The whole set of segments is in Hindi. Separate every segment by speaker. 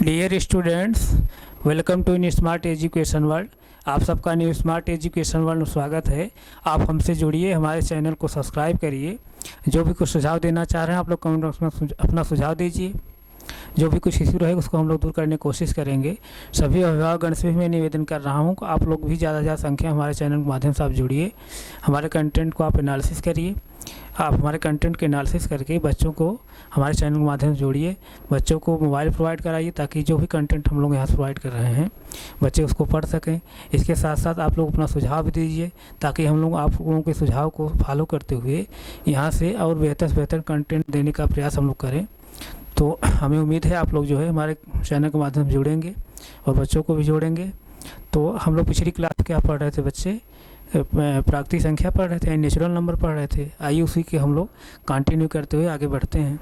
Speaker 1: Dear students, welcome to in smart education world. आप सबका न्यू स्मार्ट एजुकेशन वर्ल्ड में स्वागत है। आप हमसे जुड़िए, हमारे चैनल को सब्सक्राइब करिए। जो भी कुछ सुझाव देना चाह रहे हैं आप लोग कमेंट बॉक्स में अपना सुझाव दीजिए। जो भी कुछ इश्यू रहेगा उसको हम लोग दूर करने की कोशिश करेंगे। सभी अभिभावकगण से भी मैं निवेदन कर रहा हूँ कि आप लोग भी ज़्यादा से ज़्यादा संख्या हमारे चैनल के माध्यम से आप जुड़िए। हमारे कंटेंट को आप एनालिसिस करिए। आप हमारे कंटेंट के एनालिसिस करके बच्चों को हमारे चैनल के माध्यम से जोड़िए। बच्चों को मोबाइल प्रोवाइड कराइए ताकि जो भी कंटेंट हम लोग यहाँ से प्रोवाइड कर रहे हैं बच्चे उसको पढ़ सकें। इसके साथ साथ आप लोग अपना सुझाव भी दीजिए ताकि हम लोग आप लोगों के सुझाव को फॉलो करते हुए यहाँ से और बेहतर से बेहतर कंटेंट देने का प्रयास हम लोग करें। तो हमें उम्मीद है आप लोग जो है हमारे चैनल के माध्यम से जुड़ेंगे और बच्चों को भी जोड़ेंगे। तो हम लोग पिछली क्लास क्या पढ़ रहे थे बच्चे? प्राकृतिक संख्या पढ़ रहे थे, नेचुरल नंबर पढ़ रहे थे। आइए उसी के हम लोग कंटिन्यू करते हुए आगे बढ़ते हैं।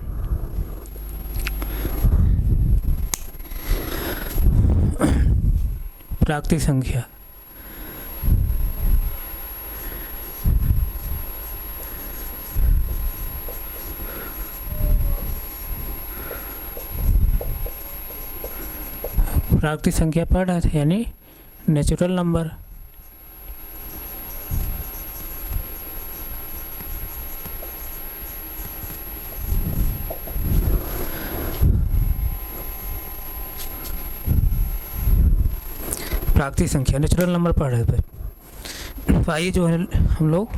Speaker 1: प्राकृतिक संख्या प्राकृतिक संख्या पढ़ रहे थे यानी नेचुरल नंबर। प्राकृतिक संख्या नेचुरल नंबर पढ़ रहे थे। तो आइए जो है हम लोग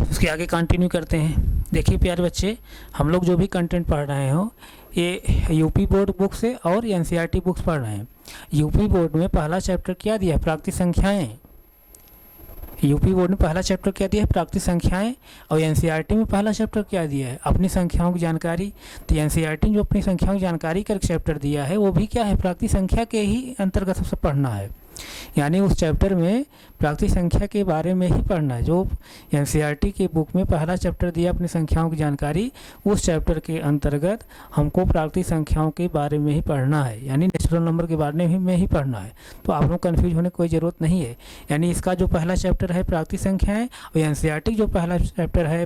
Speaker 1: उसके आगे कंटिन्यू करते हैं। देखिए प्यारे बच्चे, हम लोग जो भी कंटेंट पढ़ रहे हो ये यूपी बोर्ड बुक से और एनसीईआरटी बुक्स पढ़ रहे हैं। यूपी बोर्ड में पहला चैप्टर क्या दिया है? प्राकृतिक संख्याएं। यूपी बोर्ड ने पहला चैप्टर क्या दिया है? प्राकृतिक संख्याएं। और एनसीईआरटी में पहला चैप्टर क्या दिया है? अपनी संख्याओं की जानकारी। तो एनसीईआरटी ने जो अपनी संख्याओं की जानकारी का चैप्टर दिया है वो भी क्या है? प्राकृतिक संख्या के ही अंतर्गत सबसे पढ़ना है। यानी उस चैप्टर में प्राकृतिक संख्या के बारे में ही पढ़ना है। जो एनसीईआरटी के बुक में पहला चैप्टर दिया अपनी संख्याओं की जानकारी, उस चैप्टर के अंतर्गत हमको प्राकृतिक संख्याओं के बारे में ही पढ़ना है, यानी नेचुरल नंबर के बारे में ही पढ़ना है। तो आप लोग कन्फ्यूज होने की कोई ज़रूरत नहीं है। यानी इसका जो पहला चैप्टर है प्राकृतिक संख्याएँ और एनसीईआरटी जो पहला चैप्टर है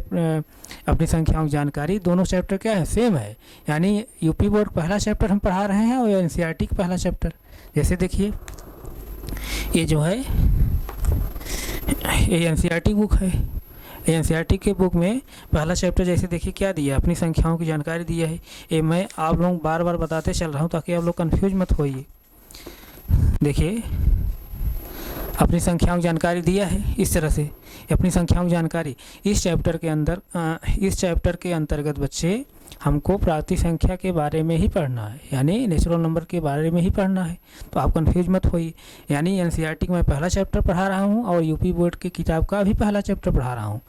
Speaker 1: अपनी संख्याओं की जानकारी, दोनों चैप्टर क्या है? सेम है। यानी यूपी बोर्ड पहला चैप्टर हम पढ़ा रहे हैं और एनसीईआरटी का पहला चैप्टर। जैसे देखिए ये जो है ये एनसीईआरटी बुक है। एनसीईआरटी के बुक में पहला चैप्टर जैसे देखिए क्या दिया? अपनी संख्याओं की जानकारी दिया है। ये मैं आप लोग बार बार बताते चल रहा हूँ ताकि आप लोग कंफ्यूज मत होइए। देखिए अपनी संख्याओं की जानकारी दिया है इस तरह से। अपनी संख्याओं की जानकारी इस चैप्टर के अंतर्गत बच्चे हमको प्राकृतिक संख्या के बारे में ही पढ़ना है, यानी नेचुरल नंबर के बारे में ही पढ़ना है। तो आप कंफ्यूज मत होइए। यानी एनसीईआरटी का मैं पहला चैप्टर पढ़ा रहा हूँ और यूपी बोर्ड की किताब का भी पहला चैप्टर पढ़ा रहा हूँ।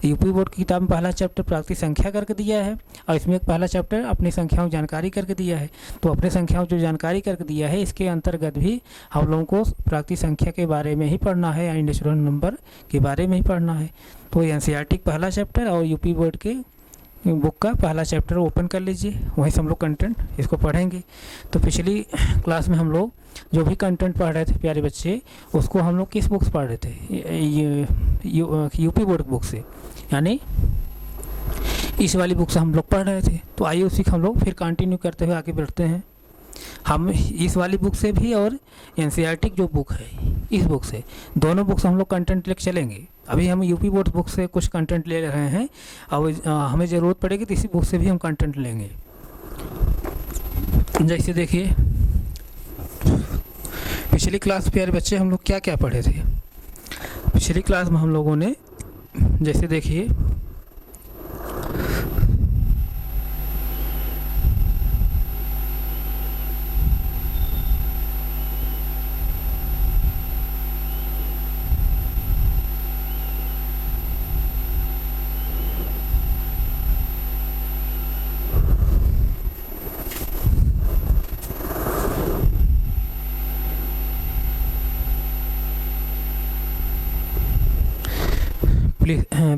Speaker 1: यूपी बोर्ड की किताब में पहला चैप्टर प्राकृतिक संख्या करके दिया है और इसमें एक पहला चैप्टर अपनी संख्याओं की जानकारी करके दिया है। तो अपनी संख्याओं जो जानकारी करके दिया है इसके अंतर्गत भी हम लोगों को प्राकृतिक संख्या के बारे में ही पढ़ना है, यानी नेचुरल नंबर के बारे में ही पढ़ना है। तो एनसीईआरटी का पहला चैप्टर और यूपी बोर्ड के बुक का पहला चैप्टर ओपन कर लीजिए, वहीं से हम लोग कंटेंट इसको पढ़ेंगे। तो पिछली क्लास में हम लोग जो भी कंटेंट पढ़ रहे थे प्यारे बच्चे, उसको हम लोग किस बुक से पढ़ रहे थे? यूपी बोर्ड बुक से, यानी इस वाली बुक से हम लोग पढ़ रहे थे। तो आइए उसी को हम लोग फिर कंटिन्यू करते हुए आगे बढ़ते हैं। हम इस वाली बुक से भी और एनसीईआरटी जो बुक है इस बुक से, दोनों बुक से हम लोग कंटेंट लेकर चलेंगे। अभी हम यूपी बोर्ड बुक से कुछ कंटेंट ले रहे हैं और हमें ज़रूरत पड़ेगी तो इसी बुक से भी हम कंटेंट लेंगे। जैसे देखिए पिछली क्लास प्यारे बच्चे हम लोग क्या क्या पढ़े थे? पिछली क्लास में हम लोगों ने जैसे देखिए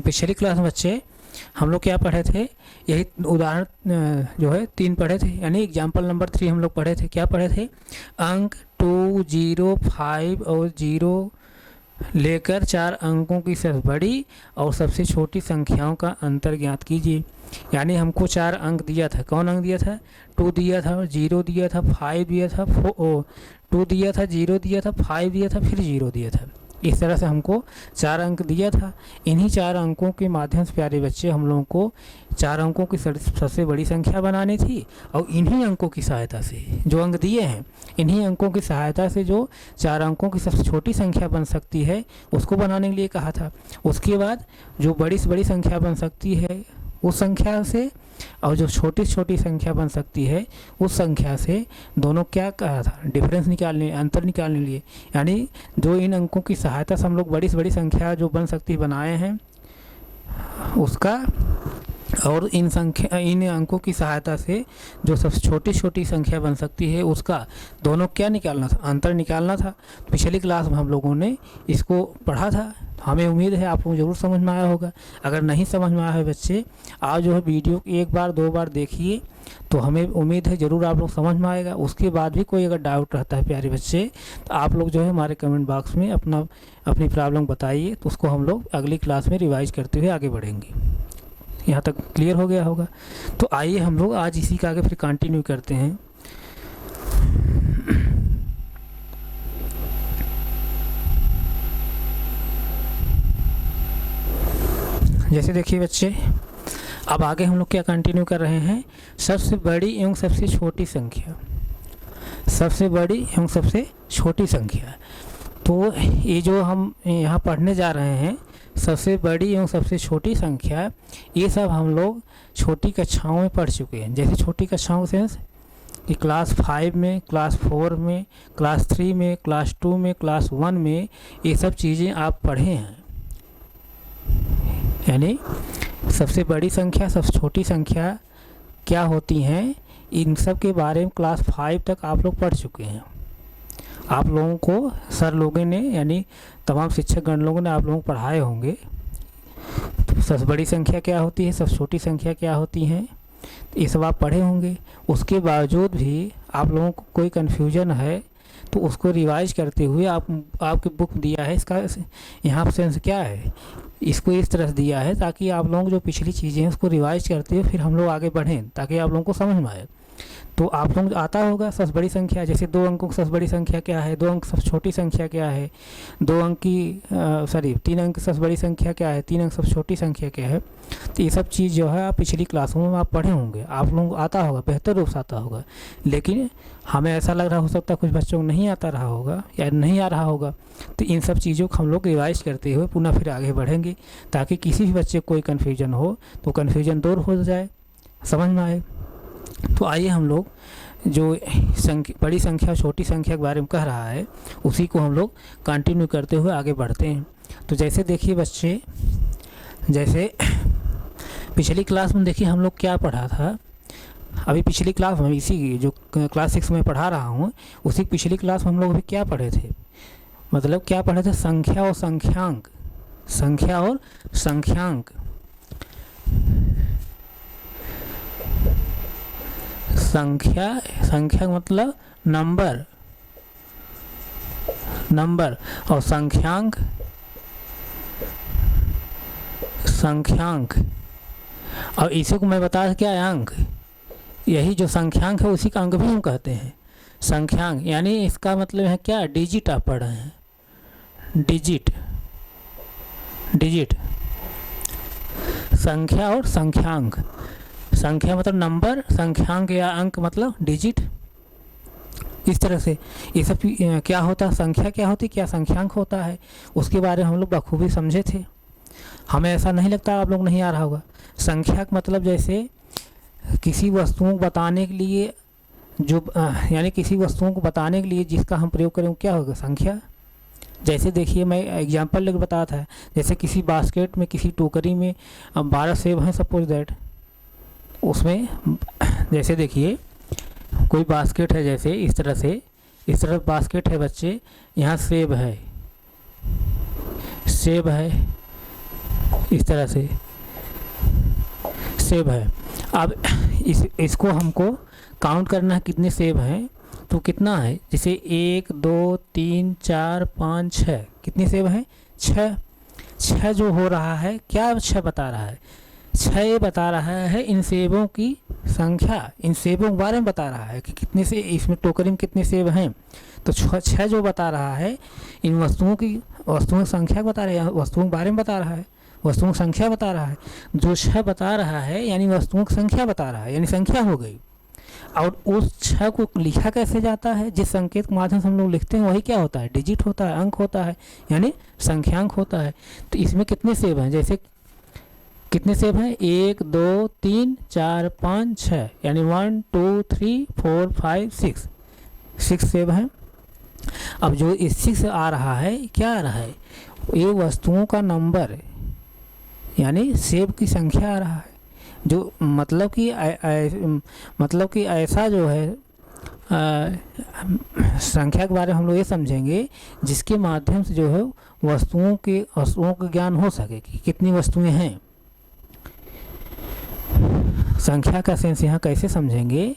Speaker 1: पिछली क्लास में बच्चे हम लोग क्या पढ़े थे? यही उदाहरण जो है 3 पढ़े थे, यानी एग्जाम्पल नंबर 3 हम लोग पढ़े थे। क्या पढ़े थे? अंक 2, 0, 5 और 0 लेकर 4 अंकों की सबसे बड़ी और सबसे छोटी संख्याओं का अंतर ज्ञात कीजिए। यानी हमको 4 अंक दिया था। कौन अंक दिया था? 2 दिया था, 0 दिया था, 5 दिया था, 2 दिया था, 0 दिया था, 5 दिया था, फिर 0 दिया था। इस तरह से हमको 4 अंक दिया था। इन्हीं 4 अंकों के माध्यम से प्यारे बच्चे हम लोगों को 4 अंकों की सबसे बड़ी संख्या बनानी थी, और इन्हीं अंकों की सहायता से जो अंक दिए हैं, इन्हीं अंकों की सहायता से जो 4 अंकों की सबसे छोटी संख्या बन सकती है उसको बनाने के लिए कहा था। उसके बाद जो बड़ी से बड़ी संख्या बन सकती है उस संख्या से, और जो छोटी से छोटी संख्या बन सकती है उस संख्या से, दोनों क्या कहा था? डिफरेंस निकालने, अंतर निकालने के लिए। यानी जो इन अंकों की सहायता से हम लोग बड़ी से बड़ी संख्या जो बन सकती बनाए हैं उसका, और इन अंकों की सहायता से जो सबसे छोटी छोटी संख्या बन सकती है उसका, दोनों क्या निकालना था? अंतर निकालना था। पिछली क्लास में हम लोगों ने इसको पढ़ा था। हमें उम्मीद है आपको ज़रूर समझ में आया होगा। अगर नहीं समझ में आया है बच्चे, आप जो है वीडियो एक बार 2 बार देखिए, तो हमें उम्मीद है ज़रूर आप लोग समझ में आएगा। उसके बाद भी कोई अगर डाउट रहता है प्यारे बच्चे, तो आप लोग जो है हमारे कमेंट बॉक्स में अपनी प्रॉब्लम बताइए, तो उसको हम लोग अगली क्लास में रिवाइज करते हुए आगे बढ़ेंगे। यहाँ तक क्लियर हो गया होगा। तो आइए हम लोग आज इसी का आगे फिर कंटिन्यू करते हैं। जैसे देखिए बच्चे, अब आगे हम लोग क्या कंटिन्यू कर रहे हैं? सबसे बड़ी एवं सबसे छोटी संख्या। सबसे बड़ी एवं सबसे छोटी संख्या। तो ये जो हम यहाँ पढ़ने जा रहे हैं, सबसे बड़ी एवं सबसे छोटी संख्या, ये सब हम लोग छोटी कक्षाओं में पढ़ चुके हैं। जैसे छोटी कक्षाओं से कि क्लास 5 में, क्लास 4 में, क्लास 3 में, क्लास 2 में, क्लास 1 में, ये सब चीज़ें आप पढ़े हैं। यानी सबसे बड़ी संख्या, सबसे छोटी संख्या क्या होती हैं, इन सब के बारे में क्लास 5 तक आप लोग पढ़ चुके हैं। आप लोगों को सर लोगों ने, यानी तमाम शिक्षक गण लोगों ने आप लोगों को पढ़ाए होंगे। सबसे बड़ी संख्या क्या होती है, सबसे छोटी संख्या क्या होती हैं, ये सब आप पढ़े होंगे। उसके बावजूद भी आप लोगों को कोई कन्फ्यूजन है तो उसको रिवाइज करते हुए आपकी बुक दिया है, इसका यहाँ सेंस क्या है, इसको इस तरह से दिया है ताकि आप लोगों को जो पिछली चीज़ें हैं उसको रिवाइज करते हुए फिर हम लोग आगे बढ़ें, ताकि आप लोगों को समझ में आए। तो आप लोग आता होगा सबसे बड़ी संख्या, जैसे 2 अंकों की सबसे बड़ी संख्या क्या है, 2 अंक सबसे छोटी संख्या क्या है, 2 अंक की 3 अंक सबसे बड़ी संख्या क्या है, 3 अंक सबसे छोटी संख्या क्या है। तो ये सब चीज़ जो है आप पिछली क्लासों में आप पढ़े होंगे, आप लोगों को आता होगा, बेहतर रूप से आता होगा। लेकिन हमें ऐसा लग रहा हो सकता है कुछ बच्चों को नहीं आता रहा होगा या नहीं आ रहा होगा। तो इन सब चीज़ों को हम लोग रिवाइज करते हुए पुनः फिर आगे बढ़ेंगे, ताकि किसी भी बच्चे को कोई कन्फ्यूजन हो तो कन्फ्यूजन दूर हो जाए, समझ में आए। तो आइए हम लोग जो बड़ी संख्या छोटी संख्या के बारे में कह रहा है उसी को हम लोग कंटिन्यू करते हुए आगे बढ़ते हैं। तो जैसे देखिए बच्चे, जैसे पिछली क्लास में देखिए हम लोग क्या पढ़ा था। अभी पिछली क्लास में इसी जो क्लास 6 में पढ़ा रहा हूँ, उसी पिछली क्लास में हम लोग अभी क्या पढ़े थे, मतलब क्या पढ़े थे? संख्या और संख्यांक। संख्या और संख्यांक। संख्या मतलब नंबर, और संख्यांक और इसी को मैं बता क्या है, अंक। यही जो संख्यांक है उसी का अंक भी हम कहते हैं संख्यांक। यानी इसका मतलब है क्या, डिजिट आप पढ़ रहे हैं, डिजिट। संख्या और संख्यांक। संख्या मतलब नंबर, संख्यांक या अंक मतलब डिजिट। इस तरह से ये सब क्या होता है, संख्या क्या होती है, क्या संख्यांक होता है, उसके बारे में हम लोग बखूबी समझे थे। हमें ऐसा नहीं लगता आप लोग नहीं आ रहा होगा। संख्या मतलब जैसे किसी वस्तुओं को बताने के लिए जो यानी किसी वस्तुओं को बताने के लिए जिसका हम प्रयोग करें क्या होगा, संख्या। जैसे देखिए मैं एग्जांपल लेकर बताया था, जैसे किसी बास्केट में, किसी टोकरी में 12 सेब हैं सपोज दैट, उसमें जैसे देखिए कोई बास्केट है, जैसे इस तरह बास्केट है बच्चे, यहाँ सेब है इस तरह से सेब है। अब इसको हमको काउंट करना है कितने सेब हैं, तो कितना है, जैसे 1 2 3 4 5 6, कितने सेब हैं, 6 जो हो रहा है, क्या 6 बता रहा है, 6 बता रहा है इन सेबों की संख्या, इन सेबों के बारे में बता रहा है कि कितने से इसमें टोकरी में कितने सेब हैं। तो 6 जो बता रहा है इन वस्तुओं की संख्या बता रहा है, वस्तुओं के बारे में बता रहा है, वस्तुओं की संख्या बता रहा है। जो 6 बता रहा है यानी वस्तुओं की संख्या बता रहा है, यानी संख्या हो गई। और उस 6 को लिखा कैसे जाता है, जिस संकेत के माध्यम से हम लोग लिखते हैं वही क्या होता है, डिजिट होता है, अंक होता है, यानी संख्यांक होता है। तो इसमें कितने सेब हैं, जैसे कितने सेब हैं, 1 2 3 4 5 6, यानी 1 2 3 4 5 6 सेब हैं। अब जो इस 6 आ रहा है, क्या आ रहा है, ये वस्तुओं का नंबर यानी सेब की संख्या आ रहा है। जो मतलब कि ऐसा जो है संख्या के बारे में हम लोग ये समझेंगे जिसके माध्यम से जो है वस्तुओं का ज्ञान हो सके कि कितनी वस्तुएं हैं। संख्या का सेंस यहाँ कैसे समझेंगे,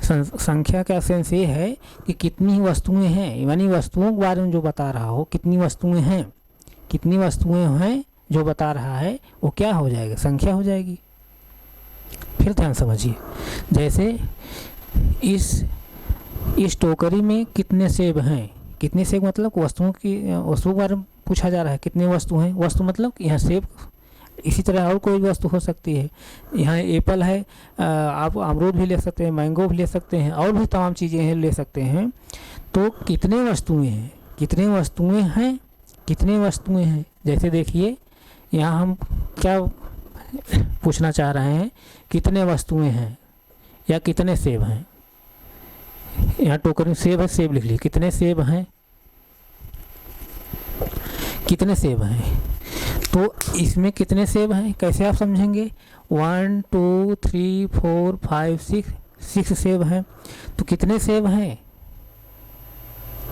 Speaker 1: संख्या का सेंस ये है कि कितनी वस्तुएं हैं, यानी वस्तुओं के बारे में जो बता रहा हो, कितनी वस्तुएं हैं जो बता रहा है वो क्या हो जाएगा, संख्या हो जाएगी। फिर ध्यान समझिए, जैसे इस टोकरी में कितने सेब हैं, कितने सेब मतलब वस्तुओं के बारे में पूछा जा रहा है, कितने वस्तु हैं, वस्तु मतलब यहाँ सेब, इसी तरह और कोई वस्तु हो सकती है। यहाँ एप्पल है, आप अमरूद भी ले सकते हैं, मैंगो भी ले सकते हैं, और भी तमाम चीज़ें हैं ले सकते हैं। तो कितने वस्तुएं हैं, जैसे देखिए यहाँ हम क्या पूछना चाह रहे हैं, कितने वस्तुएं हैं या कितने सेब हैं। यहाँ टोकरी में सेब है, सेब लिख लीजिए, कितने सेब हैं। तो इसमें कितने सेब हैं कैसे आप समझेंगे, 1 2 3 4 5 6 सेब हैं। तो कितने सेब हैं,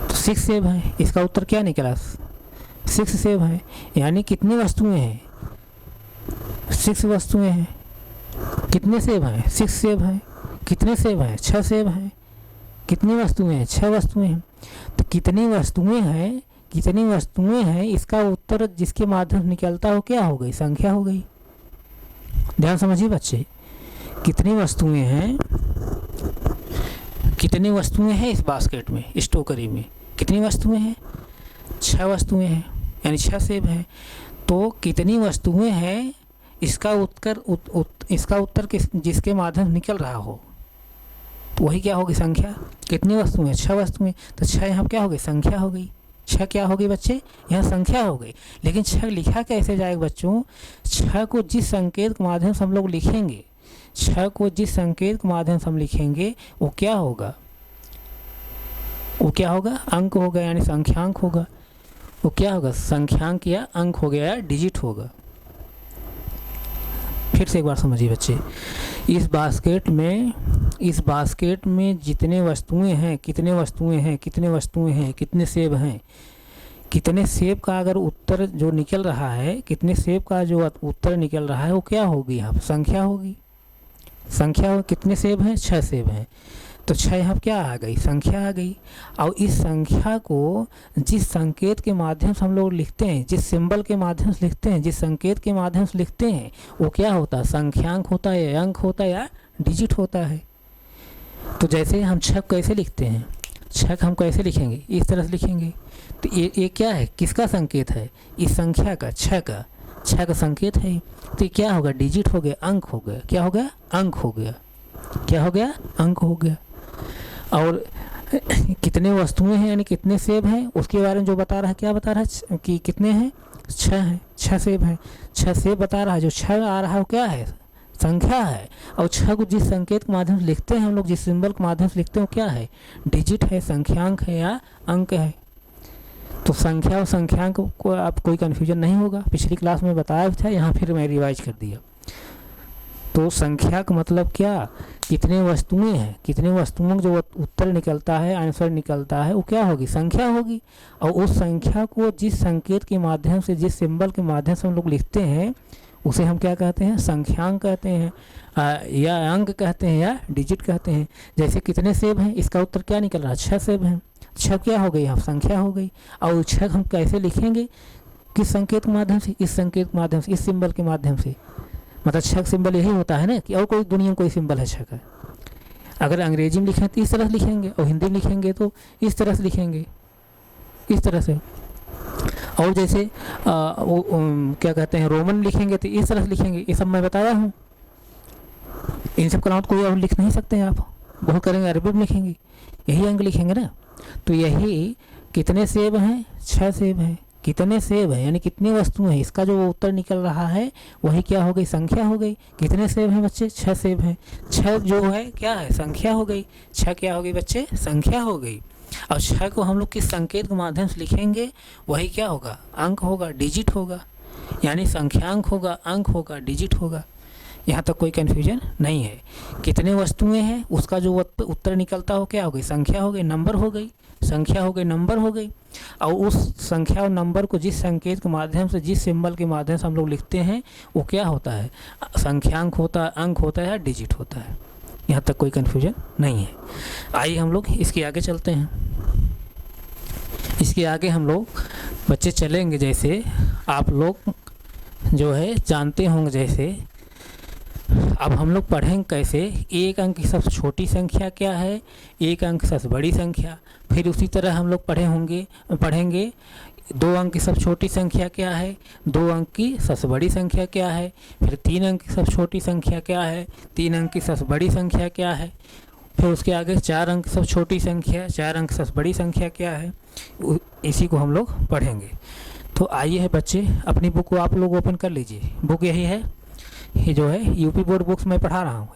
Speaker 1: तो 6 सेब हैं। इसका उत्तर क्या निकला, 6 सेब हैं। यानी कितनी वस्तुएं हैं, 6 वस्तुएं हैं। कितने सेब हैं, 6 सेब हैं। कितने सेब हैं, 6 सेब हैं। कितनी वस्तुएं हैं, 6 वस्तुएं हैं। तो कितनी वस्तुएं हैं, इसका उत्तर जिसके माध्यम से निकलता हो क्या हो गई, संख्या हो गई। ध्यान समझिए बच्चे, कितनी वस्तुएं हैं इस बास्केट में, इस टोकरी में कितनी वस्तुएं हैं, 6 वस्तुएं हैं, यानी 6 सेब हैं। तो कितनी वस्तुएं हैं, इसका उत्तर जिसके माध्यम से निकल रहा हो वही क्या होगी, संख्या। कितनी वस्तुएं, 6 वस्तुएं। तो 6 यहाँ क्या हो गई, संख्या हो गई। 6 क्या हो गई बच्चे, यहाँ संख्या हो गई। लेकिन 6 लिखा कैसे जाएगा बच्चों, 6 को जिस संकेत के माध्यम से हम लोग लिखेंगे, 6 को जिस संकेत के माध्यम से हम लिखेंगे वो क्या होगा, अंक होगा, यानी संख्यांक होगा। वो क्या होगा, संख्यांक या अंक हो गया या डिजिट होगा। फिर से एक बार समझिए बच्चे, इस बास्केट में जितने वस्तुएं हैं, कितने सेब हैं, कितने सेब का अगर उत्तर जो निकल रहा है, कितने सेब का जो उत्तर निकल रहा है वो क्या होगी, यहाँ संख्या होगी। कितने सेब हैं, 6 सेब हैं। तो 6 यहाँ क्या आ गई, संख्या आ गई। और इस संख्या को जिस संकेत के माध्यम से हम लोग लिखते हैं, जिस सिंबल के माध्यम से लिखते हैं, जिस संकेत के माध्यम से लिखते हैं वो क्या होता है, संख्यांक होता है, अंक होता है या डिजिट होता है। तो जैसे हम 6 कैसे लिखते हैं, 6 हम कैसे लिखेंगे, इस तरह से लिखेंगे। तो ये क्या है, किसका संकेत है, इस संख्या का, 6 का संकेत है। तो ये क्या होगा, डिजिट हो गया, अंक हो गया। क्या हो गया, अंक हो गया। क्या हो गया, अंक हो गया। और कितने वस्तुएं हैं यानी कितने सेब हैं उसके बारे में जो बता रहा है, क्या बता रहा है कि कितने हैं, 6 हैं, 6 सेब हैं। 6 सेब बता रहा है, जो 6 आ रहा है वो क्या है, संख्या है। और 6 को जिस संकेत के माध्यम से लिखते हैं हम लोग, जिस सिंबल के माध्यम से लिखते हैं वो क्या है, डिजिट है, संख्यांक है या अंक है। तो संख्या और संख्यांक को आप कोई कन्फ्यूजन नहीं होगा, पिछली क्लास में बताया था, यहाँ फिर मैं रिवाइज कर दिया। तो संख्या का मतलब क्या, कितने वस्तुएं हैं, कितने वस्तुओं जो उत्तर निकलता है, आंसर निकलता है वो क्या होगी, संख्या होगी। और उस संख्या को जिस संकेत के माध्यम से, जिस सिंबल के माध्यम से हम लोग लिखते हैं उसे हम क्या कहते हैं, संख्यांक कहते हैं, या अंक कहते हैं या डिजिट कहते हैं। जैसे कितने सेब हैं, इसका उत्तर क्या निकल रहा है, 6 सेब हैं। 6 क्या हो गई, यहाँ संख्या हो गई। और 6 हम कैसे लिखेंगे, किस संकेत के माध्यम से, इस संकेत के माध्यम से, इस सिंबल के माध्यम से। मतलब छः का सिंबल यही होता है ना, कि और कोई दुनिया में कोई सिंबल है छः का? अगर अंग्रेजी में लिखें तो इस तरह से लिखेंगे, और हिंदी में लिखेंगे तो इस तरह से लिखेंगे, इस तरह से। और जैसे क्या कहते हैं, रोमन लिखेंगे तो इस तरह से लिखेंगे। ये सब मैं बताया हूँ। इन सब कलामत कोई और लिख नहीं सकते हैं आप। बहुत करेंगे अरबी में लिखेंगे, यही अंक लिखेंगे ना। तो यही कितने सेब हैं? 6 सेब हैं। कितने सेब हैं यानी कितनी वस्तुएं हैं, इसका जो उत्तर निकल रहा है वही क्या हो गई? संख्या हो गई। कितने सेब हैं बच्चे? 6 सेब हैं। 6 जो है क्या है? संख्या हो गई। 6 क्या हो गई बच्चे? संख्या हो गई। और 6 को हम लोग किस संकेत के माध्यम से लिखेंगे? वही क्या होगा? अंक होगा, डिजिट होगा। यानी संख्यांक होगा, अंक होगा, डिजिट होगा। यहाँ तक कोई कन्फ्यूजन नहीं है। कितने वस्तुएं हैं उसका जो उत्तर निकलता हो क्या हो गई? संख्या हो गई, नंबर हो गई। संख्या हो गई, नंबर हो गई। और उस संख्या और नंबर को जिस संकेत के माध्यम से, जिस सिंबल के माध्यम से हम लोग लिखते हैं वो क्या होता है? संख्यांक होता है, अंक होता है या डिजिट होता है। यहाँ तक कोई कन्फ्यूजन नहीं है। आइए हम लोग इसके आगे चलते हैं। इसके आगे हम लोग बच्चे चलेंगे, जैसे आप लोग जो है जानते होंगे, जैसे अब हम लोग पढ़ेंगे कैसे, एक अंक की सबसे छोटी संख्या क्या है, एक अंक की सबसे बड़ी संख्या। फिर उसी तरह हम लोग पढ़ेंगे 2 अंक की सबसे छोटी संख्या क्या है, 2 अंक की सबसे बड़ी संख्या क्या है। फिर 3 अंक की सबसे छोटी संख्या क्या है, 3 अंक की सबसे बड़ी संख्या क्या है। फिर उसके आगे 4 अंक की सबसे छोटी संख्या, 4 अंक की सबसे बड़ी संख्या क्या है। इसी को हम लोग पढ़ेंगे। तो आइए है बच्चे, अपनी बुक को आप लोग ओपन कर लीजिए। बुक यही है, ये जो है यूपी बोर्ड बुक्स मैं पढ़ा रहा हूँ।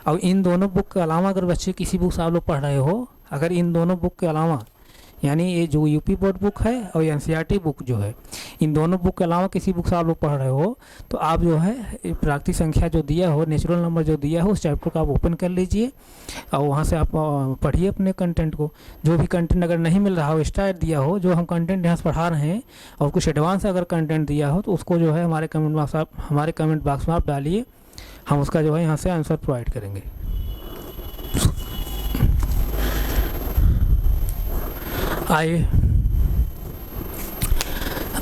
Speaker 1: और इन दोनों बुक के अलावा अगर बच्चे किसी बुक से आप लोग पढ़ रहे हो, अगर इन दोनों बुक के अलावा, यानी ये जो यूपी बोर्ड बुक है और एनसीईआरटी बुक जो है, इन दोनों बुक के अलावा किसी बुक से आप लोग पढ़ रहे हो, तो आप जो है प्राकृतिक संख्या जो दिया हो, नेचुरल नंबर जो दिया हो, उस चैप्टर को आप ओपन कर लीजिए और वहाँ से आप पढ़िए अपने कंटेंट को। जो भी कंटेंट अगर नहीं मिल रहा हो, एक्स्ट्रा दिया हो, जो हम कंटेंट यहाँ से पढ़ा रहे हैं, और कुछ एडवांस अगर कंटेंट दिया हो तो उसको जो है हमारे कमेंट बॉक्स में आप डालिए। हम उसका जो है यहाँ से आंसर प्रोवाइड करेंगे।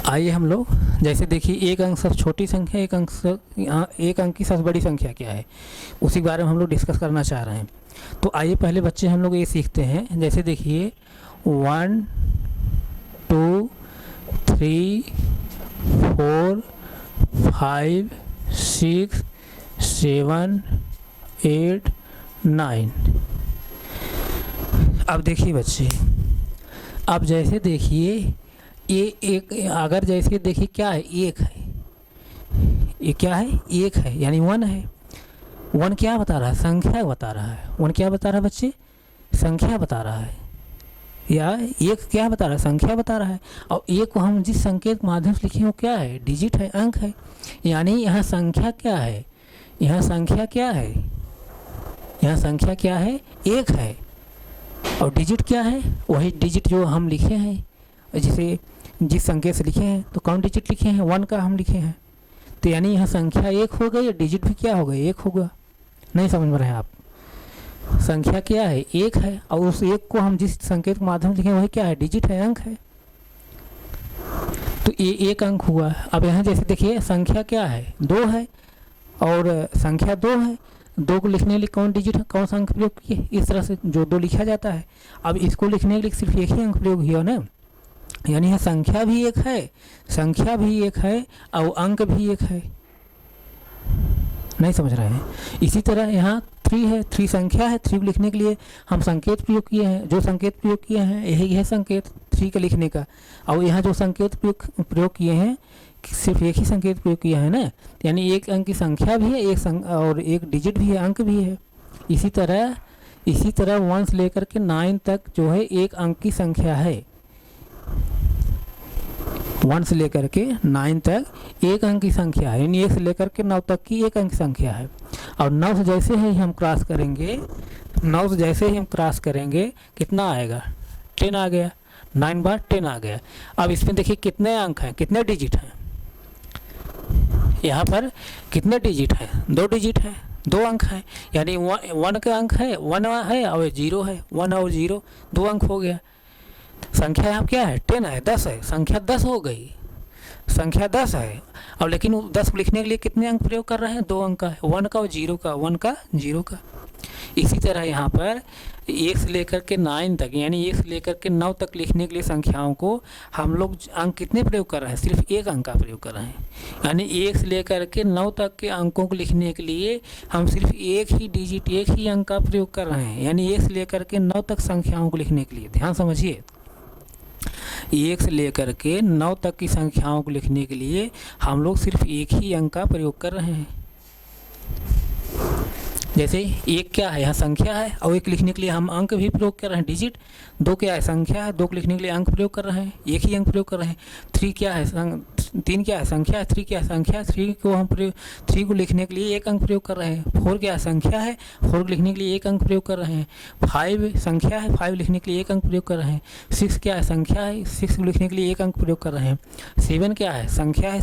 Speaker 1: आइए हम लोग जैसे देखिए, एक अंक सबसे छोटी संख्या, एक अंक की सबसे बड़ी संख्या क्या है, उसी के बारे में हम लोग डिस्कस करना चाह रहे हैं। तो आइए पहले बच्चे हम लोग ये सीखते हैं। जैसे देखिए 1 2 3 4 5 6 7 8 9। अब देखिए बच्चे, अब जैसे देखिए ये एक, अगर जैसे देखिए क्या है, एक है, ये क्या है, एक है, यानी 1 है। 1 क्या बता रहा है? संख्या बता रहा है। 1 क्या बता रहा है बच्चे? संख्या बता रहा है। या एक क्या बता रहा है? संख्या बता रहा है। और एक को हम जिस संकेत माध्यम से लिखे वो क्या है? डिजिट है, अंक है। यानी यहाँ संख्या क्या है? यहाँ संख्या क्या है? यहाँ संख्या क्या है? एक है। और डिजिट क्या है? वही डिजिट जो हम लिखे हैं, जैसे जिस संकेत से लिखे हैं, तो कौन डिजिट लिखे हैं? 1 का हम लिखे हैं। तो यानी यहाँ संख्या एक हो गई, डिजिट भी क्या हो गई? एक होगा। नहीं समझ में रहे आप? संख्या क्या है? एक है। और उस एक को हम जिस संकेत के माध्यम से लिखे वही क्या है? डिजिट है, अंक है। तो ये एक अंक हुआ। अब यहाँ जैसे देखिए संख्या क्या है? 2 है और संख्या 2 है। 2 को लिखने के लिए कौन डिजिट है, कौन सा अंक प्रयोग किए? इस तरह से जो 2 लिखा जाता है। अब इसको लिखने के लिए सिर्फ एक ही अंक प्रयोग हुआ ना, यानी यहाँ संख्या भी एक है, संख्या भी एक है और अंक भी एक है। नहीं समझ रहे हैं? इसी तरह यहाँ 3 है, 3 संख्या है। 3 को लिखने के लिए हम संकेत प्रयोग किए हैं। जो संकेत प्रयोग किए हैं यही है संकेत 3 के लिखने का। और यहाँ जो संकेत प्रयोग किए हैं, सिर्फ एक ही संकेत प्रयोग किया है ना, यानी एक अंक की संख्या भी है, और एक डिजिट भी है, अंक भी है। इसी तरह 1 से लेकर के 9 तक जो है एक अंक की संख्या है। 1 से लेकर के 9 तक एक अंक की संख्या है, यानी 1 से लेकर के 9 तक की एक अंक की संख्या है। और 9 से जैसे ही हम क्रॉस करेंगे, 9 से जैसे ही हम क्रॉस करेंगे कितना आएगा? 10 आ गया। 9 बार 10 आ गया। अब इसमें देखिए कितने अंक हैं, कितने डिजिट हैं? यहाँ पर कितने डिजिट हैं? 2 डिजिट है, 2 अंक हैं। यानी 1 का अंक है, 1 है और 0 है। 1 और 0 2 अंक हो गया। संख्या यहाँ क्या है? 10 है, 10 है। संख्या 10 हो गई। संख्या 10 है, और लेकिन 10 को लिखने के लिए कितने अंक प्रयोग कर रहे हैं? 2 अंक का है, 1 का और 0 का, 1 का 0 का। इसी तरह यहाँ पर 1 से लेकर के 9 तक, यानी 1 से लेकर के 9 तक लिखने के लिए संख्याओं को हम लोग अंक कितने प्रयोग कर रहे हैं? सिर्फ 1 अंक का प्रयोग कर रहे हैं। यानी 1 से लेकर के 9 तक के अंकों को लिखने के लिए हम सिर्फ एक ही डिजिट, एक ही अंक का प्रयोग कर रहे हैं। यानी 1 से लेकर के 9 तक संख्याओं को लिखने के लिए, ध्यान समझिए, 1 से लेकर के 9 तक की संख्याओं को लिखने के लिए हम लोग सिर्फ एक ही अंक का प्रयोग कर रहे हैं। जैसे 1 क्या है? यहाँ संख्या है, और 1 लिखने के लिए हम अंक भी प्रयोग कर रहे हैं, डिजिट। 2 क्या है? संख्या है, 2 को लिखने के लिए अंक प्रयोग कर रहे हैं, एक ही अंक प्रयोग कर रहे हैं। 3 क्या है? 3 क्या है? संख्या है। 3 क्या है? संख्या है। 3 को हम 3 को लिखने के लिए एक अंक प्रयोग कर रहे हैं। 4 क्या है? संख्या है, 4 को लिखने के लिए एक अंक प्रयोग कर रहे हैं। 5 संख्या है, 5 लिखने के लिए एक अंक प्रयोग कर रहे हैं। 6 क्या है? संख्या है, 6 को लिखने के लिए एक अंक प्रयोग कर रहे हैं। 7 क्या है? संख्या है,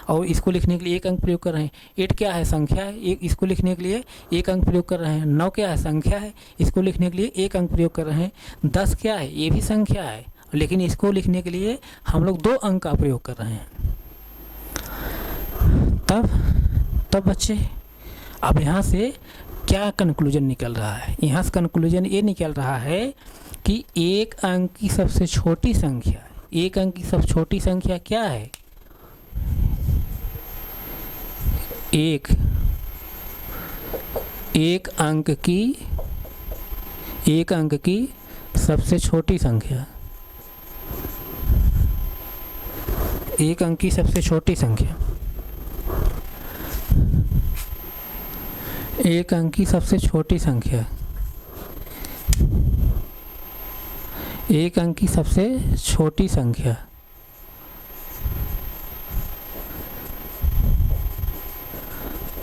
Speaker 1: और इसको लिखने के लिए एक अंक प्रयोग कर रहे हैं। 8 क्या है? संख्या है, इसको लिखने के लिए एक अंक प्रयोग कर रहे हैं। 9 क्या है? संख्या है, इसको लिखने के लिए एक अंक प्रयोग कर रहे हैं। 10 क्या है? ये भी संख्या है, लेकिन इसको लिखने के लिए हम लोग 2 अंक का प्रयोग कर रहे हैं। तब बच्चे अब यहाँ से क्या कंक्लूजन निकल रहा है? यहाँ से कंक्लूजन ये निकल रहा है कि एक अंक की सबसे छोटी संख्या, एक अंक की सबसे छोटी संख्या क्या है? एक अंक की सबसे छोटी संख्या, एक अंक की सबसे छोटी संख्या, एक अंक की सबसे छोटी संख्या, एक अंक की सबसे छोटी संख्या,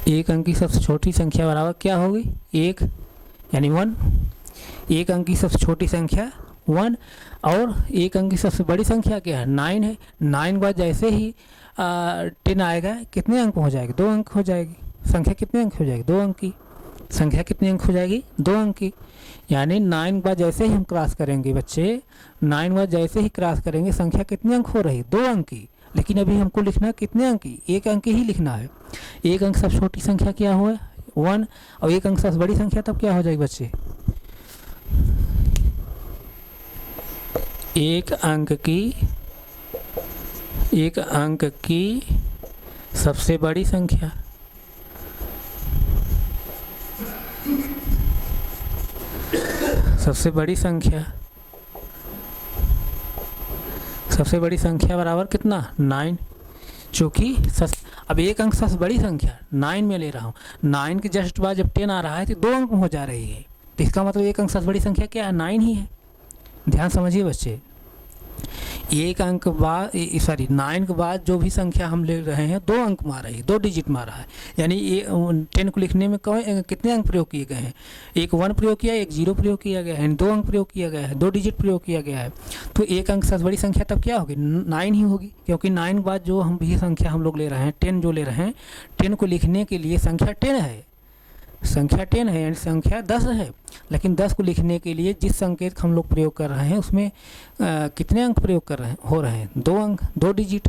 Speaker 1: एक अंक की सबसे छोटी संख्या बराबर क्या होगी? 1 यानी 1। एक अंक की सबसे छोटी संख्या 1, और एक अंक की सबसे बड़ी संख्या क्या है? 9 है। 9 के बाद जैसे ही 10 आएगा, कितने अंक हो जाएगी? 2 अंक हो जाएगी। संख्या कितने अंक हो जाएगी? 2 अंक की। संख्या कितने अंक हो जाएगी? 2 अंक की। यानी 9 के बाद जैसे ही हम क्रॉस करेंगे बच्चे, 9 के बाद जैसे ही क्रॉस करेंगे, संख्या कितने अंक हो रही? 2 अंक की। लेकिन अभी हमको लिखना है कितने अंक की? 1 अंक ही लिखना है। एक अंक सबसे छोटी संख्या क्या हुआ? 1, और एक अंक सबसे बड़ी संख्या तब क्या हो जाएगी बच्चे? एक अंक की सबसे बड़ी संख्या, सबसे बड़ी संख्या बराबर कितना? 9। चूँकि अब एक अंक सबसे बड़ी संख्या 9 में ले रहा हूँ, 9 के जस्ट बाद जब 10 आ रहा है तो 2 अंक हो जा रही है, तो इसका मतलब एक अंक सबसे बड़ी संख्या क्या है? 9 ही है। ध्यान समझिए बच्चे, एक अंक बाद 9 के बाद जो भी संख्या हम ले रहे हैं 2 अंक मारा है, 2 डिजिट मारा है। यानी ये 10 को लिखने में कितने अंक प्रयोग किए गए हैं? एक 1 प्रयोग किया, एक 0 प्रयोग किया गया है, 2 अंक प्रयोग किया गया है, 2 डिजिट प्रयोग किया गया है। तो एक अंक सबसे बड़ी संख्या तब क्या होगी? 9 ही होगी, क्योंकि 9 के बाद जो हम भी संख्या हम लोग ले रहे हैं 10 जो ले रहे हैं, 10 को लिखने के लिए संख्या 10 है, संख्या 10 है, यानी संख्या 10 है। लेकिन 10 को लिखने के लिए जिस संकेत हम लोग प्रयोग कर रहे हैं उसमें कितने अंक प्रयोग कर रहे हैं? हो रहे हैं 2 अंक, 2 डिजिट।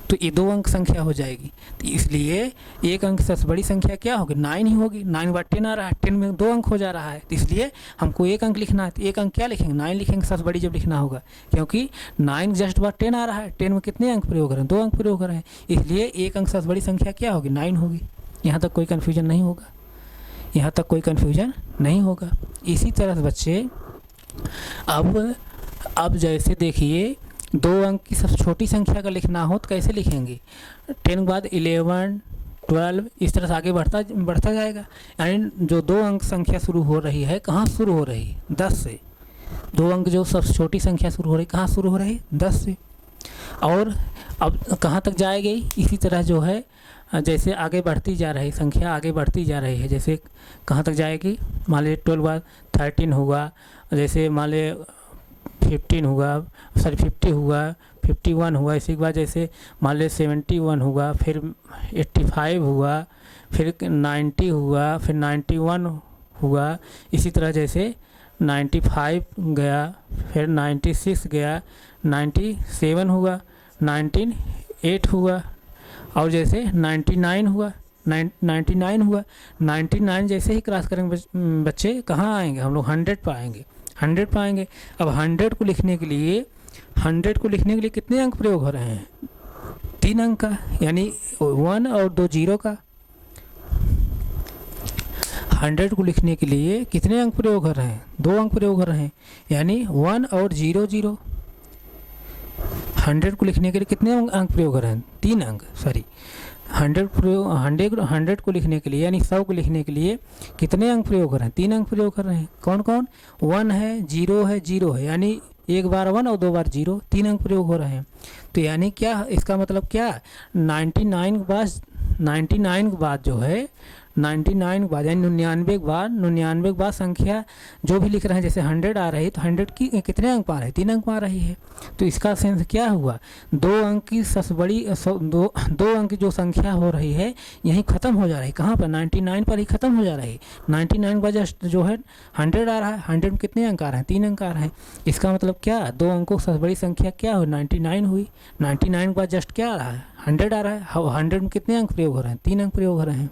Speaker 1: तो ये 2 अंक संख्या हो जाएगी। तो इसलिए एक अंक सबसे बड़ी संख्या क्या होगी? 9 ही होगी। 9 के बाद 10 आ रहा है, 10 में 2 अंक हो जा रहा है, तो इसलिए हमको एक अंक लिखना है। तो एक अंक क्या लिखेंगे? 9 लिखेंगे सबसे बड़ी जब लिखना होगा, क्योंकि 9 जस्ट बाद 10 आ रहा है, 10 में कितने अंक प्रयोग कर रहे हैं? 2 अंक प्रयोग कर रहे हैं, इसलिए एक अंक सबसे बड़ी संख्या क्या होगी? 9 होगी। यहाँ तक कोई कन्फ्यूजन नहीं होगा, यहाँ तक कोई कन्फ्यूजन नहीं होगा। इसी तरह से बच्चे अब जैसे देखिए 2 अंक की सबसे छोटी संख्या का लिखना हो तो कैसे लिखेंगे? 10 के बाद 11, 12 इस तरह से आगे बढ़ता जाएगा। यानी जो 2 अंक संख्या शुरू हो रही है, कहाँ शुरू हो रही है? 10 से। 2 अंक जो सबसे छोटी संख्या शुरू हो रही है, कहाँ शुरू हो रही है? 10 से। और अब कहाँ तक जाएगी? इसी तरह जो है जैसे आगे बढ़ती जा रही संख्या, आगे बढ़ती जा रही है, जैसे कहाँ तक जाएगी? मान लीजिए 12 बाद 13 हुआ, जैसे मान लीजिए 15 हुआ, 50 हुआ, 51 हुआ, इसी के बाद जैसे मान लीजिए 71 हुआ, फिर 85 हुआ, फिर 90 हुआ, फिर 91 हुआ, इसी तरह जैसे 95 गया, फिर 96 गया, 97 हुआ, 8 हुआ, और जैसे 99 हुआ, 99 हुआ, 99 जैसे ही क्रॉस करेंगे बच्चे कहाँ आएंगे, हम लोग 100 पर आएंगे, 100 पर आएंगे। अब 100 को लिखने के लिए, 100 को लिखने के लिए कितने अंक प्रयोग हो रहे हैं, 3 अंक का, यानी 1 और 2 जीरो का। 100 को लिखने के लिए कितने अंक प्रयोग हो रहे हैं, 2 अंक प्रयोग हो रहे हैं, यानी 1 और 0 0। 100 को लिखने के लिए कितने अंक प्रयोग हो रहे हैं, 3 अंक, सॉरी 100 को लिखने के लिए, यानी 100 को लिखने के लिए कितने अंक प्रयोग हो रहे हैं, 3 अंक प्रयोग कर रहे हैं। कौन कौन, 1 है, 0 है, 0 है, यानी एक बार 1 और 2 बार 0, 3 अंक प्रयोग हो रहे हैं। तो यानी क्या, इसका मतलब क्या, 99 के बाद जो है, 99 के बाद यानी 99 के बाद संख्या जो भी लिख रहे हैं, जैसे 100 आ रही है तो 100 की कितने अंक पा रहे हैं, 3 अंक पा रही है। तो इसका सेंस क्या हुआ, 2 अंक की सबसे बड़ी दो अंक की जो संख्या हो रही है यहीं ख़त्म हो जा रही है, कहाँ पर, 99 पर ही ख़त्म हो जा रही है। 99 के बाद जस्ट जो है 100 आ रहा है, 100 में कितने अंक आ रहे हैं, 3 अंक आ रहे हैं। इसका मतलब क्या, 2 अंकों की सबसे बड़ी संख्या क्या हुई, 99 हुई। 99 के बाद जस्ट क्या आ रहा है, 100 आ रहा है। 100 में कितने अंक प्रयोग हो रहे हैं, 3 अंक प्रयोग हो रहे हैं।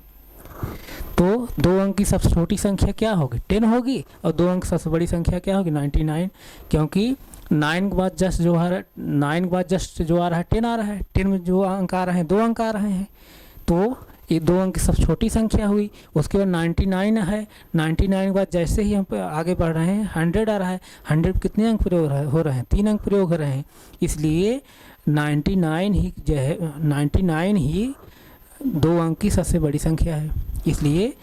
Speaker 1: तो 2 अंक की सबसे छोटी संख्या क्या होगी, 10 होगी, और 2 अंक सबसे बड़ी संख्या क्या होगी, 99, क्योंकि 9 के बाद जस्ट जो है 9 के बाद जस्ट जो आ रहा है 10 आ रहा है, 10 में जो अंक आ रहे हैं 2 अंक आ रहे हैं। तो ये 2 अंक की सबसे छोटी संख्या हुई। उसके बाद 99 है, 99 के बाद जैसे ही हम आगे बढ़ रहे हैं 100 आ रहा है, 100 में कितने अंक प्रयोग हो रहे हैं, 3 अंक प्रयोग हो रहे हैं। इसलिए 99 ही जो है, 99 ही 2 अंक की सबसे बड़ी संख्या है, इसलिए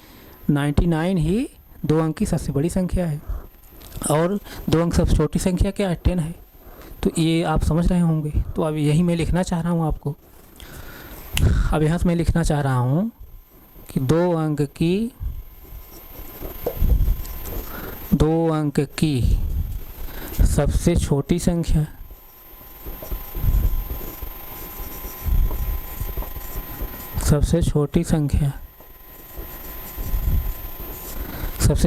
Speaker 1: 99 ही 2 अंक की सबसे बड़ी संख्या है, और 2 अंक सबसे छोटी संख्या क्या है, 10 है। तो ये आप समझ रहे होंगे। तो अब यही मैं लिखना चाह रहा हूँ आपको, अब यहाँ से मैं लिखना चाह रहा हूँ कि 2 अंक की सबसे छोटी संख्या, सबसे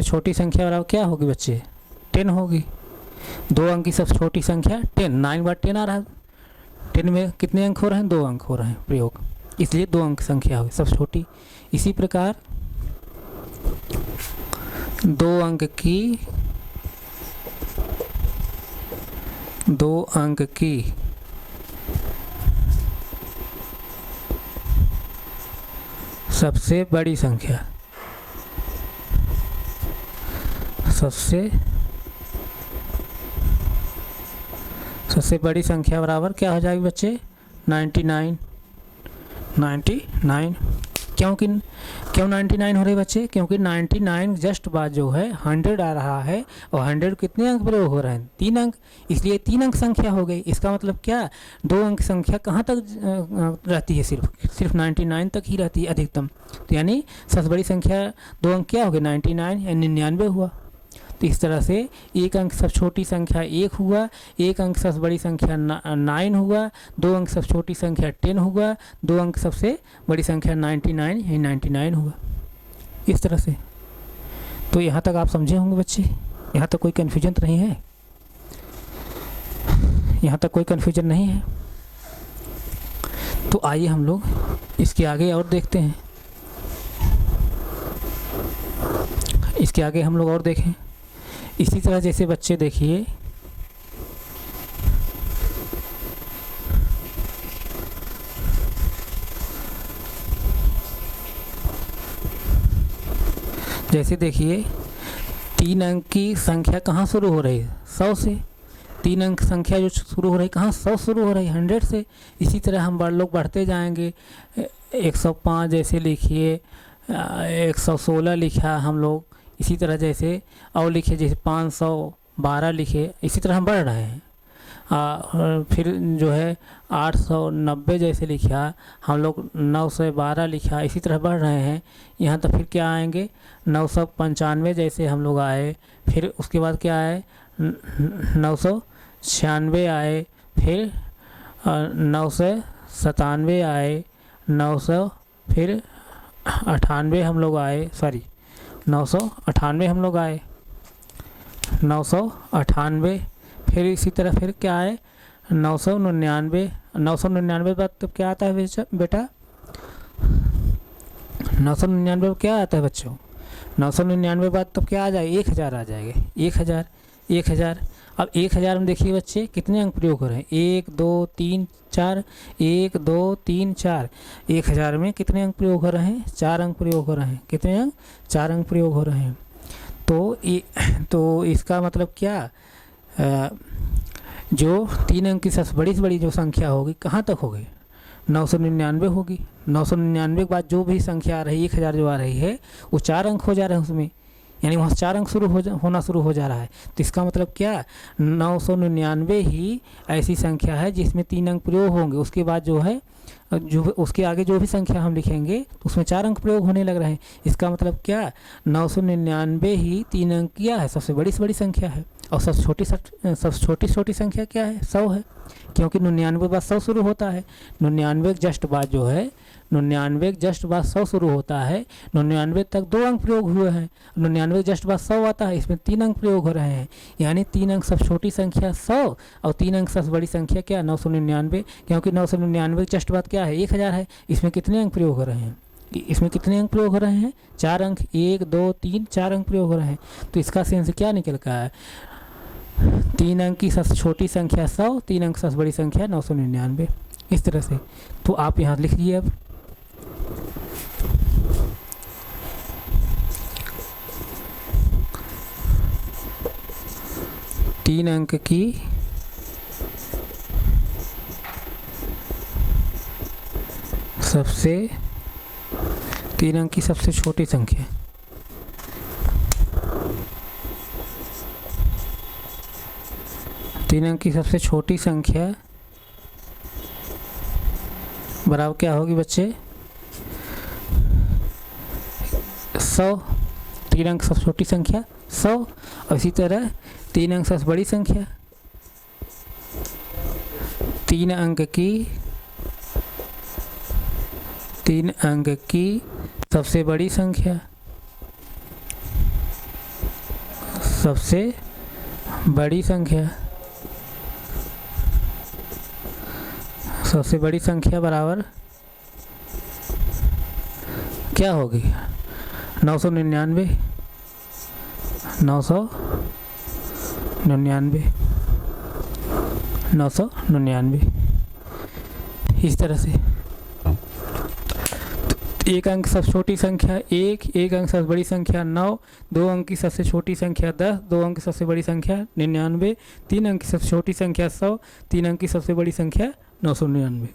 Speaker 1: छोटी संख्या बराबर क्या होगी बच्चे, 10 होगी। 2 अंक की सबसे छोटी संख्या 10, 9 बार 10 आ रहा है, 10 में कितने अंक हो रहे हैं, 2 अंक हो रहे हैं प्रयोग, इसलिए 2 अंक संख्या होगी सबसे छोटी। इसी प्रकार 2 अंक की सबसे बड़ी संख्या, सबसे बड़ी संख्या बराबर क्या हो जाएगी बच्चे, 99। क्यों 99 हो रही बच्चे, क्योंकि 99 जस्ट बाद जो है 100 आ रहा है, और 100 कितने अंक प्रयोग हो रहे हैं, 3 अंक, इसलिए 3 अंक संख्या हो गई। इसका मतलब क्या, 2 अंक संख्या कहाँ तक रहती है, सिर्फ 99 तक ही रहती है अधिकतम। तो यानी सबसे बड़ी संख्या 2 अंक क्या हो गए, 99 यानी 99 हुआ। तो इस तरह से 1 अंक सबसे छोटी संख्या 1 हुआ, 1 अंक सबसे बड़ी संख्या 9 हुआ, 2 अंक सबसे छोटी संख्या 10 हुआ, 2 अंक सबसे बड़ी संख्या 99 यानी 99 हुआ, इस तरह से। तो यहाँ तक आप समझे होंगे बच्चे, यहाँ तक कोई कन्फ्यूजन तो नहीं है, यहाँ तक कोई कन्फ्यूजन नहीं है। तो आइए हम लोग इसके आगे और देखते हैं, इसके आगे हम लोग और देखें। इसी तरह जैसे बच्चे देखिए, जैसे देखिए 3 अंक की संख्या कहाँ शुरू हो रही है, 100 से। 3 अंक संख्या जो शुरू हो रही है कहाँ, 100 शुरू हो रही है, 100 से। इसी तरह हम लोग बढ़ते जाएंगे, 105 जैसे लिखिए, 116 लिखा हम लोग, इसी तरह जैसे और लिखे, जैसे 512 लिखे, इसी तरह हम बढ़ रहे हैं। फिर जो है 890 जैसे लिखा हम लोग, 912 लिखा, इसी तरह बढ़ रहे हैं। यहाँ तक फिर क्या आएंगे, 995 जैसे हम लोग आए, फिर उसके बाद क्या आए, 996 आए, फिर 997 आए, 900, फिर 98 हम लोग आए, सॉरी 998 हम लोग आए, 998, फिर इसी तरह फिर क्या आए, 999, 999 बाद तब क्या आता है बेटा? 999 क्या आता है बच्चों? 999 बाद तब क्या आ जाएगा? 1000 आ जाएगा। 1000। अब 1000 में देखिए बच्चे कितने अंक प्रयोग हो रहे हैं? 1 2 3 4, 1 2 3 4। 1000 में कितने अंक प्रयोग हो रहे हैं? 4 अंक प्रयोग हो रहे हैं। कितने अंक? 4 अंक प्रयोग हो रहे हैं। तो इसका मतलब क्या? जो 3 अंक की सबसे बड़ी से बड़ी जो संख्या होगी कहाँ तक होगी? 999 होगी। 999 के बाद जो भी संख्या आ रही है, 1000 जो आ रही है, वो 4 अंक हो जा रहे हैं उसमें, यानी वहाँ 4 अंक होना शुरू हो जा रहा है। तो इसका मतलब क्या? 999 ही ऐसी संख्या है जिसमें 3 अंक प्रयोग होंगे। उसके बाद जो है, जो उसके आगे जो भी संख्या हम लिखेंगे तो उसमें 4 अंक प्रयोग होने लग रहे हैं। इसका मतलब क्या? 999 ही 3 अंक किया है, सबसे बड़ी से बड़ी संख्या है। और सबसे छोटी संख्या क्या है? 100 है, क्योंकि 99 के बाद 100 शुरू होता है। 99 जस्ट बाद जो है, 99 जस्ट बाद 100 शुरू होता है। 99 तक 2 अंक प्रयोग हुए हैं। 99 जस्ट बाद 100 आता है, इसमें 3 अंक प्रयोग हो रहे हैं। यानी 3 अंक सबसे छोटी संख्या 100 और 3 अंक सबसे बड़ी संख्या क्या? 999, क्योंकि 999 जस्ट बाद क्या है? 1000 है। इसमें कितने अंक प्रयोग हो रहे हैं? इसमें कितने अंक प्रयोग हो रहे हैं? 4 अंक। 1 2 3 4 अंक प्रयोग हो रहे हैं। तो इसका सेंस क्या निकल का है? 3 अंक की सबसे छोटी संख्या 100, 3 अंक सबसे बड़ी संख्या 999, इस तरह से। तो आप यहाँ लिख लीजिए अब। तीन अंक की सबसे 3 अंक की सबसे छोटी संख्या, तीन अंक की सबसे छोटी संख्या बराबर क्या होगी बच्चे? 100। 3 अंक सबसे छोटी संख्या 100, और इसी तरह 3 अंक सबसे बड़ी संख्या, 3 अंक की सबसे बड़ी संख्या, सबसे बड़ी संख्या, सबसे बड़ी संख्या बराबर क्या होगी? 999, 999, इस तरह से। एक अंक सबसे छोटी संख्या 1, एक अंक सबसे बड़ी संख्या 9, 2 अंक की सबसे छोटी संख्या 10, 2 अंक की सबसे बड़ी संख्या 99, 3 अंक की सबसे छोटी संख्या 100, 3 अंक की सबसे बड़ी संख्या 999।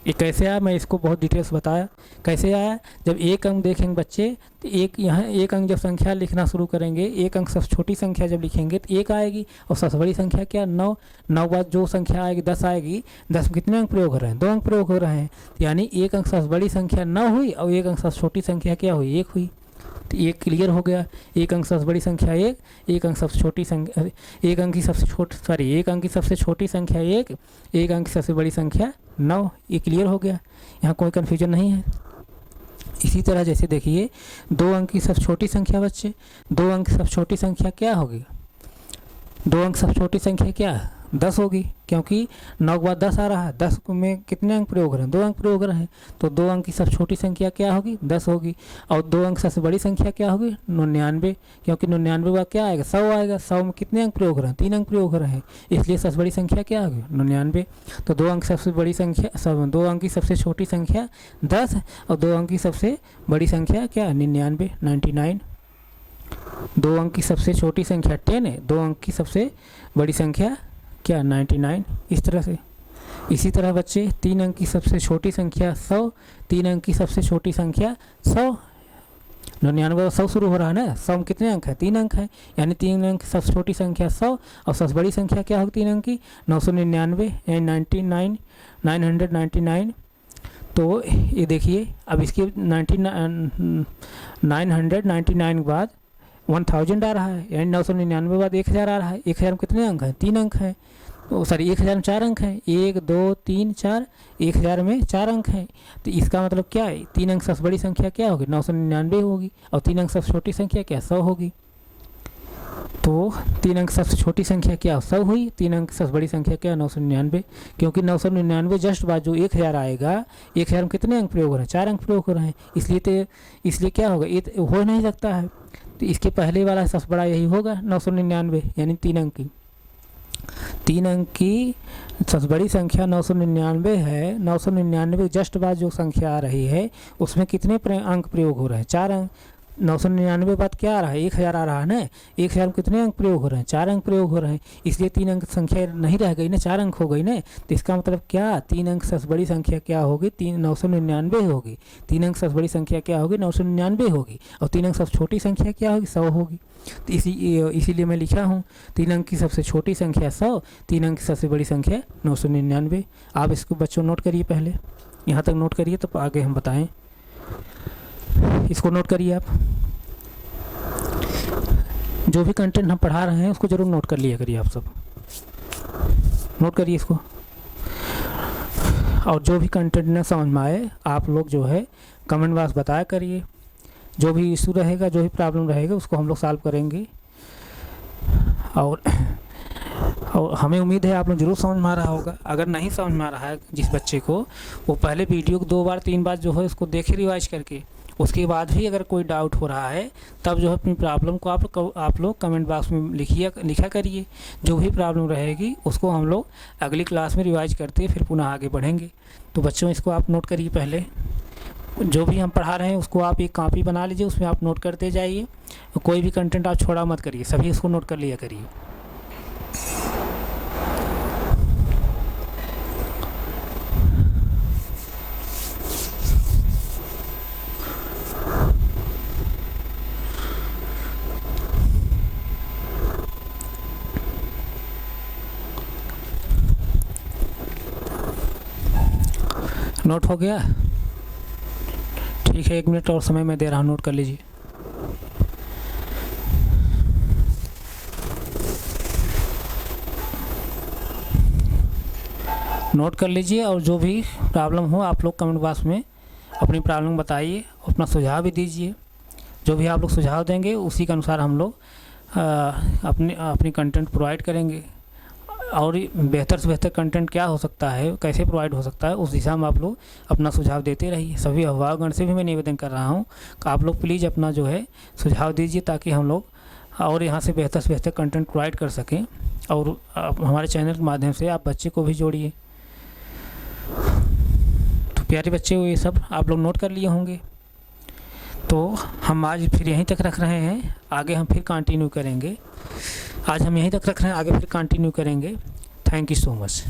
Speaker 1: ये कैसे आया? मैं इसको बहुत डिटेल्स बताया कैसे आया। जब एक अंक देखेंगे बच्चे तो यहाँ एक अंक जब संख्या लिखना शुरू करेंगे, एक अंक सबसे छोटी संख्या जब लिखेंगे तो 1 आएगी, और सबसे बड़ी संख्या क्या? 9। 9 बाद जो संख्या आएगी 10 आएगी। 10 में कितने अंक प्रयोग हो रहे हैं? 2 अंक प्रयोग हो रहे हैं। यानी एक अंक सबसे बड़ी संख्या 9 हुई और एक अंक सबसे छोटी संख्या क्या हुई? 1 हुई। तो एक क्लियर हो गया। एक अंक सबसे बड़ी संख्या 1, एक अंक सबसे छोटी संख्या, एक अंक की सबसे छोटी संख्या 1, एक अंक की सबसे बड़ी संख्या 9। ये क्लियर हो गया, यहाँ कोई कन्फ्यूजन नहीं है। इसी तरह जैसे देखिए 2 अंक की सबसे छोटी संख्या बच्चे, 2 अंक की सबसे छोटी संख्या क्या होगी? 2 अंक सबसे छोटी संख्या क्या? 10 होगी, क्योंकि 9 के बाद 10 आ रहा है। 10 में कितने अंक प्रयोग हो रहे हैं? 2 अंक प्रयोग हो रहे हैं। तो 2 अंक की सबसे छोटी संख्या क्या होगी? 10 होगी। और 2 अंक सबसे बड़ी संख्या क्या होगी? 99, क्योंकि 99 के बाद क्या आएगा? 100 आएगा। 100 में कितने अंक प्रयोग हो रहे हैं? 3 अंक प्रयोग हो रहे हैं, इसलिए सबसे बड़ी संख्या क्या होगी? 99। तो 2 अंक सबसे बड़ी संख्या 2 अंक की सबसे छोटी संख्या 10 और 2 अंक की सबसे बड़ी संख्या क्या? 99। 2 अंक की सबसे छोटी संख्या 10 है, 2 अंक की सबसे बड़ी संख्या क्या? 99। इस तरह से। इसी तरह बच्चे 3 अंक की सबसे छोटी संख्या 100, 3 अंक की सबसे छोटी संख्या 100। 99 100 शुरू हो रहा है ना। 100 में कितने अंक है? 3 अंक है, यानी 3 अंक की सबसे छोटी संख्या 100 और सबसे बड़ी संख्या क्या होगी 3 अंक की? 999 यानी 999। तो ये देखिए अब इसके 999 के बाद 1000 आ रहा है, यानी 999 के बाद 1000 आ रहा है। 1000 में कितने अंक हैं? 3 अंक हैं। तो सॉरी 1000 में 4 अंक हैं, 1 2 3 4। 1000 में 4 अंक हैं, तो इसका मतलब क्या है? 3 अंक सबसे बड़ी संख्या क्या होगी? 999 होगी, और 3 अंक सबसे छोटी संख्या क्या? 100 होगी। तो 3 अंक सबसे छोटी संख्या क्या 100 हुई, 3 अंक सबसे बड़ी संख्या क्या 999, क्योंकि 999 जस्ट बाद जो 1000 आएगा, 1000 में कितने अंक प्रयोग हो रहे हैं 4 अंक प्रयोग हो रहे हैं, इसलिए क्या होगा, ये तो हो नहीं सकता है, तो इसके पहले वाला सबसे बड़ा यही होगा 999, यानी 3 अंक की 3 अंक की सबसे बड़ी संख्या 999 है। 999 जस्ट बाद जो संख्या आ रही है उसमें कितने अंक प्रयोग हो रहे हैं 4 अंक। 999 बाद क्या आ रहा है 1000 आ रहा है ना, 1000 में कितने अंक प्रयोग हो रहे हैं 4 अंक प्रयोग हो रहे हैं, इसलिए 3 अंक संख्या नहीं रह गई ना, 4 अंक हो गई ना, तो इसका मतलब क्या 3 अंक सबसे बड़ी संख्या क्या होगी 999 होगी, 3 अंक सबसे बड़ी संख्या क्या होगी 999 होगी, और 3 अंक सबसे छोटी संख्या क्या होगी 100 होगी। तो इसीलिए मैं लिखा हूँ 3 अंक की सबसे छोटी संख्या 100, 3 अंक की सबसे बड़ी संख्या 999। आप इसको बच्चों नोट करिए, पहले यहाँ तक नोट करिए तो आगे हम बताएं। इसको नोट करिए, आप जो भी कंटेंट हम पढ़ा रहे हैं उसको जरूर नोट कर लिया करिए, आप सब नोट करिए इसको। और जो भी कंटेंट न समझ में आए आप लोग जो है कमेंट बॉक्स बताया करिए, जो भी इशू रहेगा जो भी प्रॉब्लम रहेगा उसको हम लोग सॉल्व करेंगे। और हमें उम्मीद है आप लोग जरूर समझ में आ रहा होगा। अगर नहीं समझ में आ रहा है जिस बच्चे को, वो पहले वीडियो को 2 बार 3 बार जो है उसको देखे रिवाइज करके, उसके बाद भी अगर कोई डाउट हो रहा है तब जो है अपनी प्रॉब्लम को आप लोग कमेंट बॉक्स में लिखा करिए। जो भी प्रॉब्लम रहेगी उसको हम लोग अगली क्लास में रिवाइज करते फिर पुनः आगे बढ़ेंगे। तो बच्चों इसको आप नोट करिए, पहले जो भी हम पढ़ा रहे हैं उसको आप एक कॉपी बना लीजिए, उसमें आप नोट करते जाइए, कोई भी कंटेंट आप छोड़ा मत करिए, सभी इसको नोट कर लिया करिए। नोट हो गया? ठीक है, 1 मिनट और समय मैं दे रहा हूँ, नोट कर लीजिए। नोट कर लीजिए, और जो भी प्रॉब्लम हो आप लोग कमेंट बॉक्स में अपनी प्रॉब्लम बताइए, अपना सुझाव भी दीजिए। जो भी आप लोग सुझाव देंगे उसी के अनुसार हम लोग अपनी कंटेंट प्रोवाइड करेंगे। और बेहतर से बेहतर कंटेंट क्या हो सकता है, कैसे प्रोवाइड हो सकता है, उस दिशा में आप लोग अपना सुझाव देते रहिए। सभी अभिभावकगण से भी मैं निवेदन कर रहा हूँ कि आप लोग प्लीज़ अपना जो है सुझाव दीजिए, ताकि हम लोग और यहाँ से बेहतर कंटेंट प्रोवाइड कर सकें, और हमारे चैनल के माध्यम से आप बच्चे को भी जोड़िए। तो प्यारे बच्चे, ये सब आप लोग नोट कर लिए होंगे। तो हम आज फिर यहीं तक रख रहे हैं, आगे हम फिर कंटिन्यू करेंगे। आज हम यहीं तक रख रहे हैं, आगे फिर कंटिन्यू करेंगे। Thank you so much.